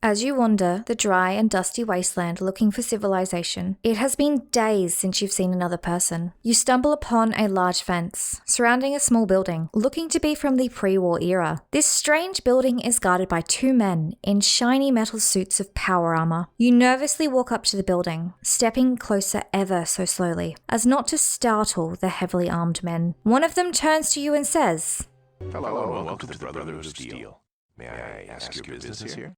As you wander the dry and dusty wasteland looking for civilization, it has been days since you've seen another person. You stumble upon a large fence surrounding a small building, looking to be from the pre-war era. This strange building is guarded by two men in shiny metal suits of power armor. You nervously walk up to the building, stepping closer ever so slowly, as not to startle the heavily armed men. One of them turns to you and says, Hello and welcome to the Brotherhood of Steel. May I ask your business here?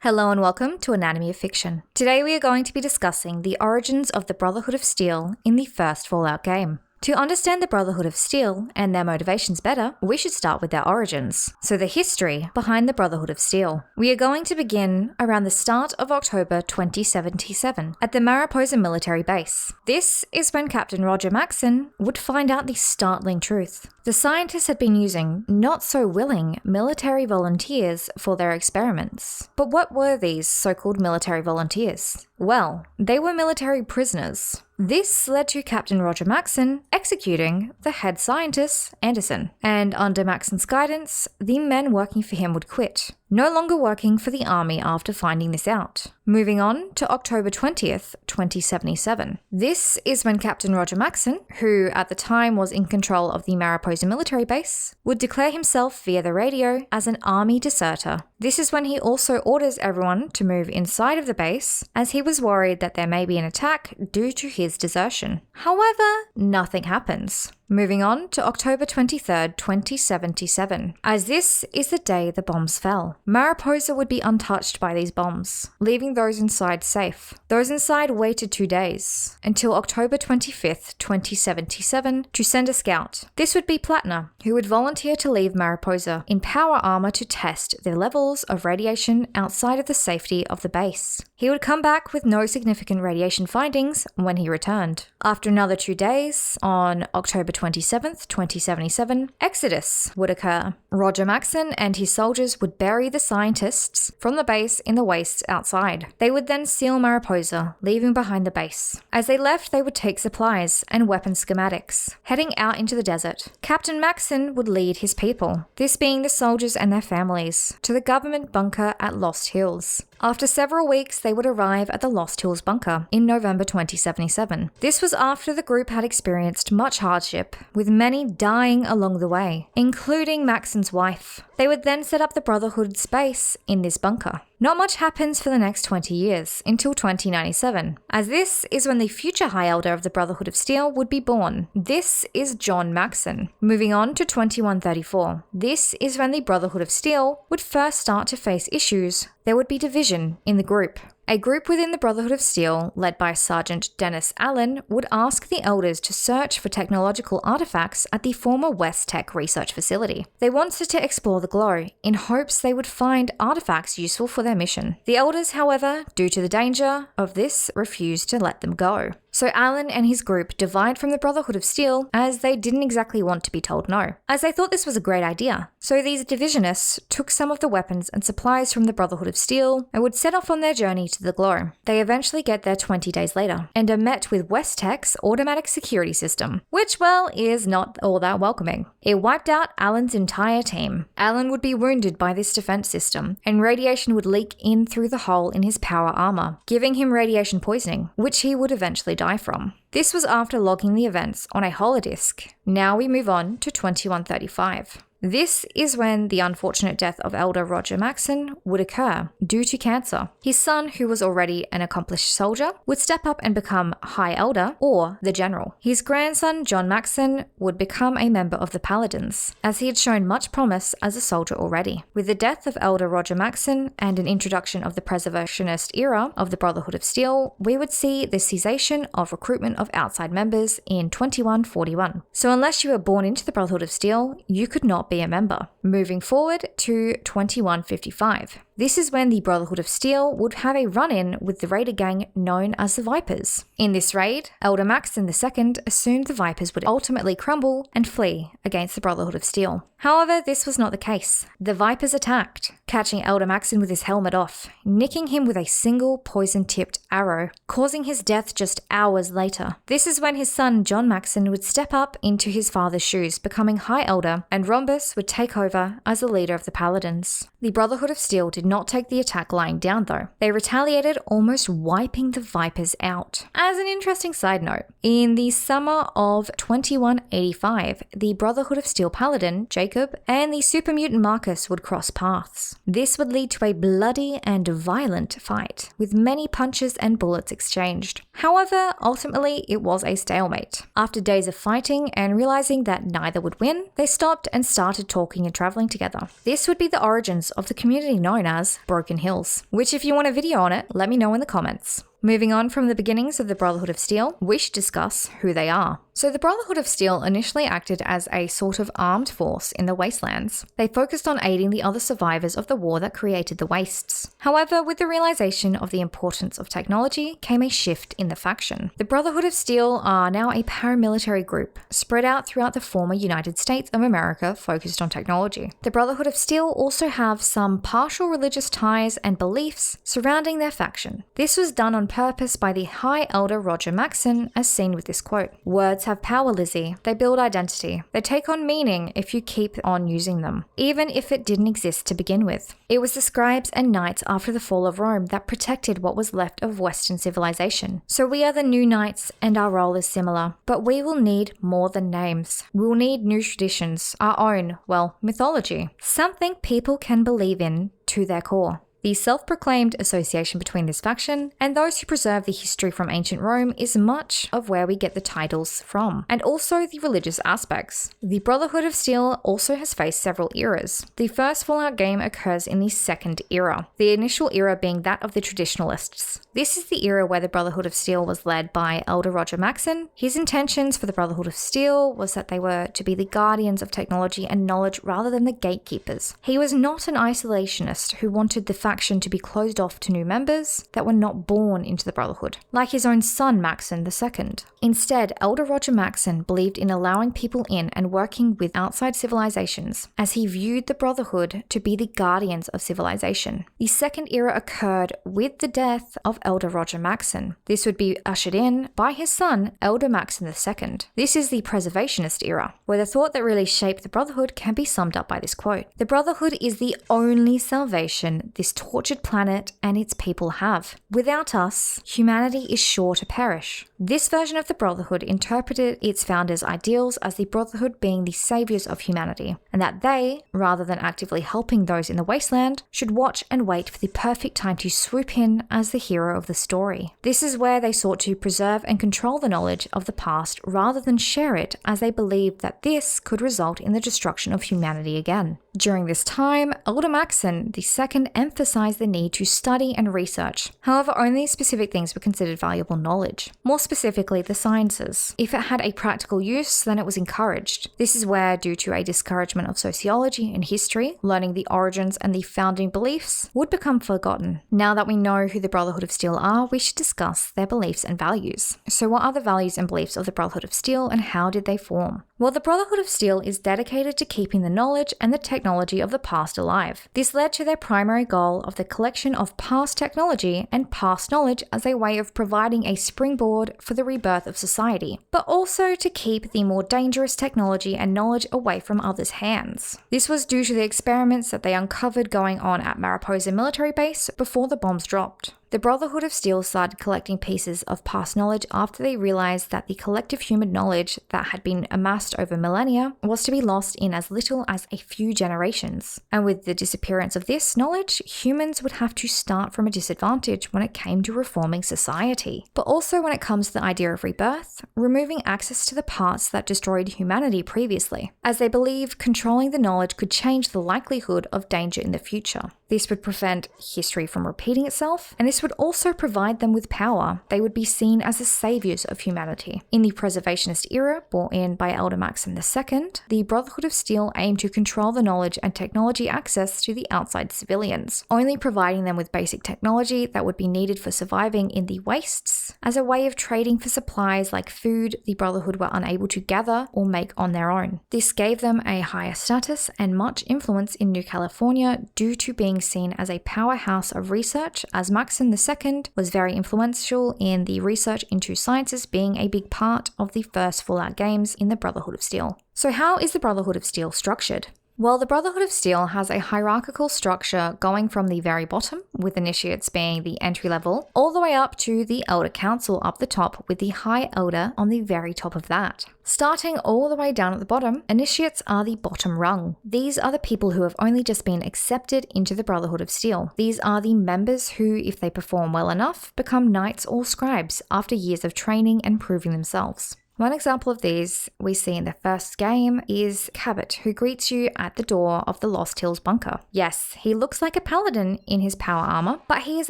Hello and welcome to Anatomy of Fiction. Today we are going to be discussing the origins of the Brotherhood of Steel in the first Fallout game. To understand the Brotherhood of Steel and their motivations better, we should start with their origins. So the history behind the Brotherhood of Steel. We are going to begin around the start of October 2077 at the Mariposa military base. This is when Captain Roger Maxson would find out the startling truth. The scientists had been using not so willing military volunteers for their experiments. But what were these so-called military volunteers? Well, they were military prisoners. This led to Captain Roger Maxson executing the head scientist, Anderson, and under Maxson's guidance, the men working for him would quit, no longer working for the army after finding this out. Moving on to October 20th, 2077. This is when Captain Roger Maxson, who at the time was in control of the Mariposa military base, would declare himself via the radio as an army deserter. This is when he also orders everyone to move inside of the base, as he was worried that there may be an attack due to his desertion. However, nothing happens. Moving on to October 23rd, 2077, as this is the day the bombs fell. Mariposa would be untouched by these bombs, leaving those inside safe. Those inside waited 2 days, until October 25th, 2077, to send a scout. This would be Platinum, who would volunteer to leave Mariposa in power armor to test the levels of radiation outside of the safety of the base. He would come back with no significant radiation findings when he returned. After another 2 days, on October 27th, 2077, Exodus would occur. Roger Maxson and his soldiers would bury the scientists from the base in the wastes outside. They would then seal Mariposa, leaving behind the base. As they left, they would take supplies and weapon schematics, heading out into the desert. Captain Maxson would lead his people, this being the soldiers and their families, to the government bunker at Lost Hills. After several weeks, they would arrive at the Lost Hills bunker in November 2077. This was after the group had experienced much hardship, with many dying along the way, including Maxson's wife. They would then set up the Brotherhood's base in this bunker. Not much happens for the next 20 years, until 2097, as this is when the future High Elder of the Brotherhood of Steel would be born. This is John Maxson. Moving on to 2134. This is when the Brotherhood of Steel would first start to face issues. There would be division in the group. A group within the Brotherhood of Steel, led by Sergeant Dennis Allen, would ask the Elders to search for technological artifacts at the former West Tech research facility. They wanted to explore the glow, in hopes they would find artifacts useful for their mission. The Elders, however, due to the danger of this, refused to let them go. So Allen and his group divide from the Brotherhood of Steel, as they didn't exactly want to be told no, as they thought this was a great idea. So these divisionists took some of the weapons and supplies from the Brotherhood of Steel and would set off on their journey to the glow. They eventually get there 20 days later and are met with West Tech's automatic security system, which, well, is not all that welcoming. It wiped out Allen's entire team. Allen would be wounded by this defense system, and radiation would leak in through the hole in his power armor, giving him radiation poisoning, which he would eventually die from. This was after logging the events on a holodisk. Now we move on to 2135. This is when the unfortunate death of Elder Roger Maxson would occur due to cancer. His son, who was already an accomplished soldier, would step up and become High Elder or the General. His grandson, John Maxson, would become a member of the Paladins, as he had shown much promise as a soldier already. With the death of Elder Roger Maxson and an introduction of the preservationist era of the Brotherhood of Steel, we would see the cessation of recruitment of outside members in 2141. So unless you were born into the Brotherhood of Steel, you could not be a member. Moving forward to 2155. This is when the Brotherhood of Steel would have a run-in with the raider gang known as the Vipers. In this raid, Elder Maxson II assumed the Vipers would ultimately crumble and flee against the Brotherhood of Steel. However, this was not the case. The Vipers attacked, catching Elder Maxson with his helmet off, nicking him with a single poison-tipped arrow, causing his death just hours later. This is when his son John Maxson would step up into his father's shoes, becoming High Elder, and Rhombus would take over as the leader of the Paladins. The Brotherhood of Steel did did not take the attack lying down though. They retaliated, almost wiping the Vipers out. As an interesting side note, in the summer of 2185, the Brotherhood of Steel Paladin, Jacob, and the super mutant Marcus would cross paths. This would lead to a bloody and violent fight, with many punches and bullets exchanged. However, ultimately, it was a stalemate. After days of fighting and realizing that neither would win, they stopped and started talking and traveling together. This would be the origins of the community known as Broken Hills, which if you want a video on it, let me know in the comments. Moving on from the beginnings of the Brotherhood of Steel, we should discuss who they are. So the Brotherhood of Steel initially acted as a sort of armed force in the Wastelands. They focused on aiding the other survivors of the war that created the Wastes. However, with the realization of the importance of technology came a shift in the faction. The Brotherhood of Steel are now a paramilitary group, spread out throughout the former United States of America focused on technology. The Brotherhood of Steel also have some partial religious ties and beliefs surrounding their faction. This was done on purpose by the High Elder Roger Maxson, as seen with this quote. "Words have power, Lizzie. They build identity. They take on meaning if you keep on using them, even if it didn't exist to begin with. It was the scribes and knights after the fall of Rome that protected what was left of Western civilization. So we are the new knights and our role is similar, but we will need more than names. We will need new traditions, our own, well, mythology. Something people can believe in to their core." The self-proclaimed association between this faction and those who preserve the history from ancient Rome is much of where we get the titles from, and also the religious aspects. The Brotherhood of Steel also has faced several eras. The first Fallout game occurs in the second era, the initial era being that of the traditionalists. This is the era where the Brotherhood of Steel was led by Elder Roger Maxson. His intentions for the Brotherhood of Steel was that they were to be the guardians of technology and knowledge rather than the gatekeepers. He was not an isolationist who wanted the faction to be closed off to new members that were not born into the Brotherhood, like his own son Maxson II. Instead, Elder Roger Maxson believed in allowing people in and working with outside civilizations, as he viewed the Brotherhood to be the guardians of civilization. The second era occurred with the death of Elder Roger Maxson. This would be ushered in by his son, Elder Maxson II. This is the preservationist era, where the thought that really shaped the Brotherhood can be summed up by this quote. "The Brotherhood is the only salvation this tortured planet and its people have. Without us, humanity is sure to perish." This version of the Brotherhood interpreted its founders' ideals as the Brotherhood being the saviors of humanity, and that they, rather than actively helping those in the wasteland, should watch and wait for the perfect time to swoop in as the hero of the story. This is where they sought to preserve and control the knowledge of the past rather than share it, as they believed that this could result in the destruction of humanity again. During this time, Elder Maxson II emphasized the need to study and research. However, only specific things were considered valuable knowledge. More specifically, the sciences. If it had a practical use, then it was encouraged. This is where, due to a discouragement of sociology and history, learning the origins and the founding beliefs would become forgotten. Now that we know who the Brotherhood of Steel are, we should discuss their beliefs and values. So what are the values and beliefs of the Brotherhood of Steel, and how did they form? Well, the Brotherhood of Steel is dedicated to keeping the knowledge and the technology of the past alive. This led to their primary goal of the collection of past technology and past knowledge as a way of providing a springboard for the rebirth of society, but also to keep the more dangerous technology and knowledge away from others' hands. This was due to the experiments that they uncovered going on at Mariposa military base before the bombs dropped. The Brotherhood of Steel started collecting pieces of past knowledge after they realized that the collective human knowledge that had been amassed over millennia was to be lost in as little as a few generations. And with the disappearance of this knowledge, humans would have to start from a disadvantage when it came to reforming society. But also when it comes to the idea of rebirth, removing access to the parts that destroyed humanity previously, as they believed controlling the knowledge could change the likelihood of danger in the future. This would prevent history from repeating itself, and this would also provide them with power. They would be seen as the saviors of humanity. In the preservationist era, brought in by Elder Maxson II, the Brotherhood of Steel aimed to control the knowledge and technology access to the outside civilians, only providing them with basic technology that would be needed for surviving in the wastes. As a way of trading for supplies like food the Brotherhood were unable to gather or make on their own. This gave them a higher status and much influence in New California due to being seen as a powerhouse of research, as Maxson II was very influential in the research into sciences, being a big part of the first Fallout games in the Brotherhood of Steel. So how is the Brotherhood of Steel structured? While the Brotherhood of Steel has a hierarchical structure going from the very bottom, with initiates being the entry level, all the way up to the Elder Council up the top, with the High Elder on the very top of that. Starting all the way down at the bottom, initiates are the bottom rung. These are the people who have only just been accepted into the Brotherhood of Steel. These are the members who, if they perform well enough, become knights or scribes after years of training and proving themselves. One example of these we see in the first game is Cabot, who greets you at the door of the Lost Hills bunker. Yes, he looks like a paladin in his power armor, but he is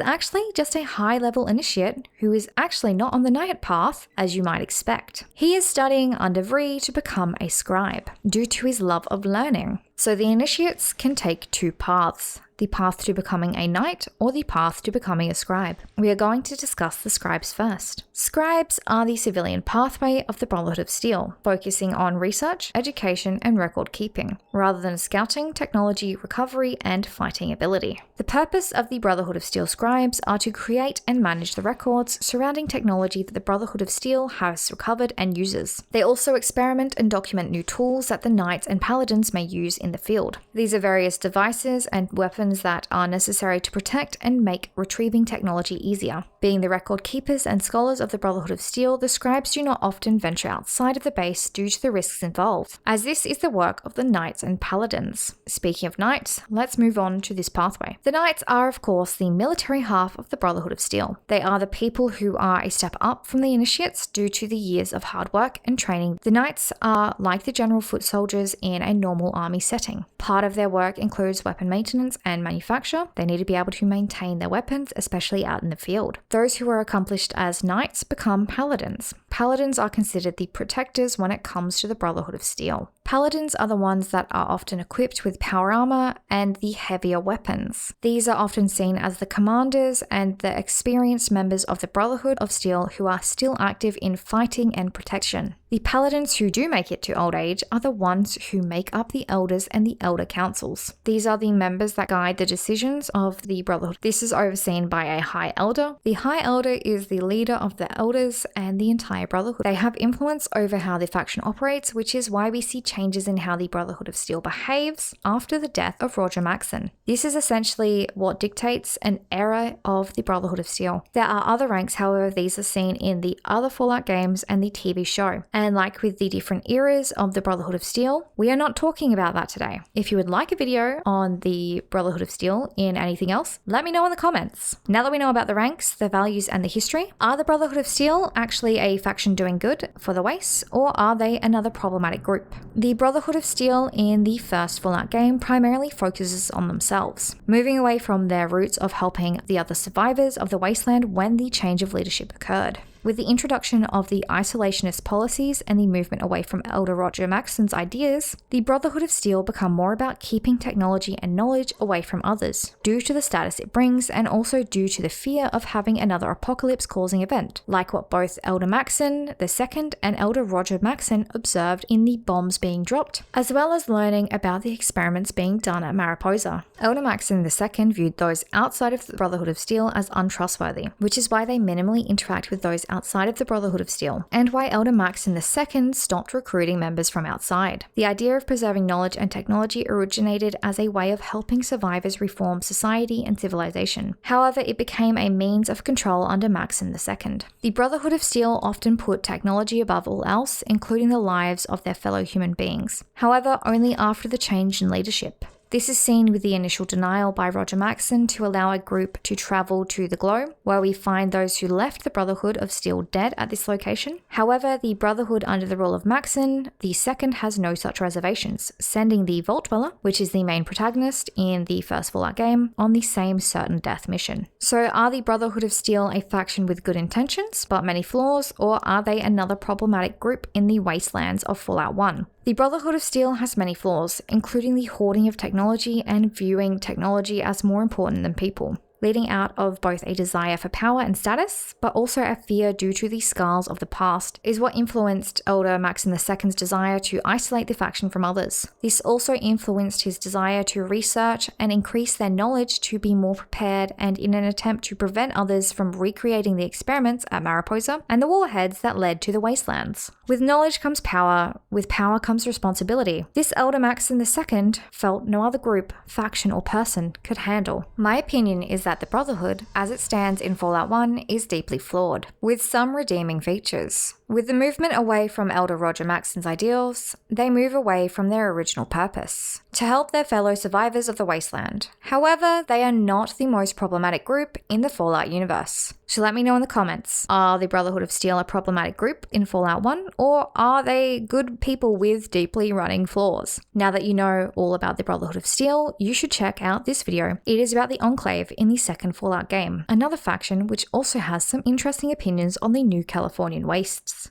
actually just a high-level initiate who is actually not on the knight path, as you might expect. He is studying under Vree to become a scribe, due to his love of learning. So the initiates can take two paths: the path to becoming a knight or the path to becoming a scribe. We are going to discuss the scribes first. Scribes are the civilian pathway of the Brotherhood of Steel, focusing on research, education, and record keeping, rather than scouting, technology, recovery, and fighting ability. The purpose of the Brotherhood of Steel scribes are to create and manage the records surrounding technology that the Brotherhood of Steel has recovered and uses. They also experiment and document new tools that the knights and paladins may use in the field. These are various devices and weapons that are necessary to protect and make retrieving technology easier. Being the record keepers and scholars of the Brotherhood of Steel, the scribes do not often venture outside of the base due to the risks involved, as this is the work of the knights and paladins. Speaking of knights, let's move on to this pathway. The knights are, of course, the military half of the Brotherhood of Steel. They are the people who are a step up from the initiates due to the years of hard work and training. The knights are like the general foot soldiers in a normal army setting. Part of their work includes weapon maintenance and manufacture. They need to be able to maintain their weapons, especially out in the field. Those who are accomplished as knights become paladins. Paladins are considered the protectors when it comes to the Brotherhood of Steel. Paladins are the ones that are often equipped with power armor and the heavier weapons. These are often seen as the commanders and the experienced members of the Brotherhood of Steel who are still active in fighting and protection. The paladins who do make it to old age are the ones who make up the elders and the elder councils. These are the members that guide the decisions of the Brotherhood. This is overseen by a High Elder. The High Elder is the leader of the elders and the entire Brotherhood. They have influence over how the faction operates, which is why we see changes in how the Brotherhood of Steel behaves after the death of Roger Maxson. This is essentially what dictates an era of the Brotherhood of Steel. There are other ranks, however, these are seen in the other Fallout games and the TV show. And like with the different eras of the Brotherhood of Steel, we are not talking about that today. If you would like a video on the Brotherhood of Steel in anything else, let me know in the comments. Now that we know about the ranks, the values, and the history, are the Brotherhood of Steel actually a faction doing good for the Waste, or are they another problematic group? The Brotherhood of Steel in the first Fallout game primarily focuses on themselves, moving away from their roots of helping the other survivors of the Wasteland when the change of leadership occurred. With the introduction of the isolationist policies and the movement away from Elder Roger Maxson's ideas, the Brotherhood of Steel become more about keeping technology and knowledge away from others, due to the status it brings and also due to the fear of having another apocalypse-causing event, like what both Elder Maxson II and Elder Roger Maxson observed in the bombs being dropped, as well as learning about the experiments being done at Mariposa. Elder Maxson II viewed those outside of the Brotherhood of Steel as untrustworthy, which is why they minimally interact with those outside of the Brotherhood of Steel, and why Elder Maxson II stopped recruiting members from outside. The idea of preserving knowledge and technology originated as a way of helping survivors reform society and civilization. However, it became a means of control under Maxson II. The Brotherhood of Steel often put technology above all else, including the lives of their fellow human beings. However, only after the change in leadership. This is seen with the initial denial by Roger Maxson to allow a group to travel to the globe, where we find those who left the Brotherhood of Steel dead at this location. However, the Brotherhood under the rule of Maxson II has no such reservations, sending the Vault Dweller, which is the main protagonist in the first Fallout game, on the same certain death mission. So are the Brotherhood of Steel a faction with good intentions, but many flaws, or are they another problematic group in the wastelands of Fallout 1? The Brotherhood of Steel has many flaws, including the hoarding of technology and viewing technology as more important than people. leading out of both a desire for power and status, but also a fear due to the scars of the past, is what influenced Elder Maxim II's desire to isolate the faction from others. This also influenced his desire to research and increase their knowledge to be more prepared, and in an attempt to prevent others from recreating the experiments at Mariposa and the warheads that led to the Wastelands. With knowledge comes power, with power comes responsibility. This Elder Maxim II felt no other group, faction, or person could handle. My opinion is that the Brotherhood, as it stands in Fallout 1, is deeply flawed, with some redeeming features. With the movement away from Elder Roger Maxon's ideals, they move away from their original purpose, to help their fellow survivors of the Wasteland. However, they are not the most problematic group in the Fallout universe. So let me know in the comments, are the Brotherhood of Steel a problematic group in Fallout 1, or are they good people with deeply running flaws? Now that you know all about the Brotherhood of Steel, you should check out this video. It is about the Enclave in the second Fallout game, another faction which also has some interesting opinions on the New Californian wastes.